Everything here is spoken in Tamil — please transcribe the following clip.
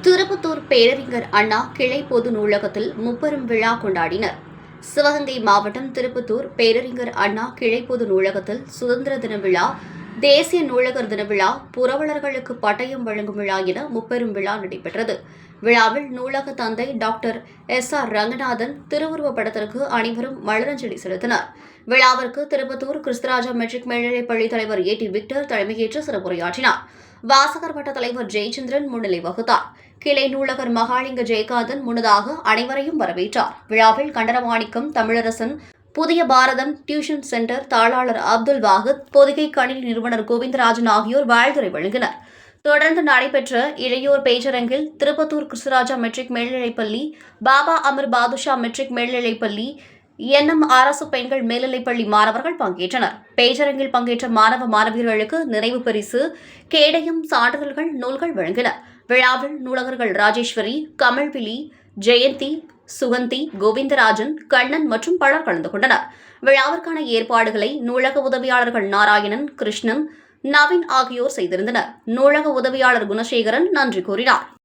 திருப்பத்தூர் பேரறிஞர் அண்ணா கிளை பொது நூலகத்தில் முப்பெரும் விழா கொண்டாடினர். சிவகங்கை மாவட்டம் திருப்பத்தூர் பேரறிஞர் அண்ணா கிளை பொது நூலகத்தில் சுதந்திர தின விழா, தேசிய நூலகர் தின விழா, புரவலர்களுக்கு பட்டயம் வழங்கும் விழா என முப்பெரும் விழா நடைபெற்றது. விழாவில் நூலக தந்தை டாக்டர் எஸ்.ஆர். ரங்கநாதன் திருவுருவப் படத்திற்கு அனைவரும் மலரஞ்சலி செலுத்தினர். விழாவிற்கு திருப்பத்தூர் கிறிஸ்துராஜா மெட்ரிக் மேல்நிலைப் பள்ளி தலைவர் ஏ.டி. விக்டர் தலைமையேற்று சிறப்புரையாற்றினார். வாசகர் வட்ட தலைவர் ஜெயச்சந்திரன் முன்னிலை வகுத்தார். கிளை நூலகர் மகாலிங்க ஜெயகாந்தன் முன்னதாக அனைவரையும் வரவேற்றார். விழாவில் கண்டரமாணிக்கம் தமிழரசன், புதிய பாரதம் டியூஷன் சென்டர் தாளாளர் அப்துல் வாஹித், பொதிகை கணினி நிறுவனர் கோவிந்தராஜன் ஆகியோர் வாழ்த்துரை வழங்கினர். தொடர்ந்து நடைபெற்ற இளையோர் பேச்சரங்கில் திருப்பத்தூர் கிறிஸ்துராஜா மெட்ரிக் மேல்நிலைப்பள்ளி, பாபா அமர் பாதுஷா மெட்ரிக் மேல்நிலைப்பள்ளி, என்எம் அரசு பெண்கள் மேல்நிலைப்பள்ளி மாணவர்கள் பங்கேற்றனர். பேச்சரங்கில் பங்கேற்ற மாணவ மாணவியர்களுக்கு நிறைவு பரிசு, கேடயம், சான்றிதழ்கள், நூல்கள் வழங்கினர். விழாவில் நூலகர்கள் ராஜேஸ்வரி, கமல்விழி, ஜெயந்தி, சுகந்தி, கோவிந்தராஜன், கண்ணன் மற்றும் பலர் கலந்து கொண்டனர். விழாவிற்கான ஏற்பாடுகளை நூலக உதவியாளர்கள் நாராயணன், கிருஷ்ணன், நவீன் ஆகியோர் செய்திருந்தனர். நூலக உதவியாளர் குணசேகரன் நன்றி கூறினார்.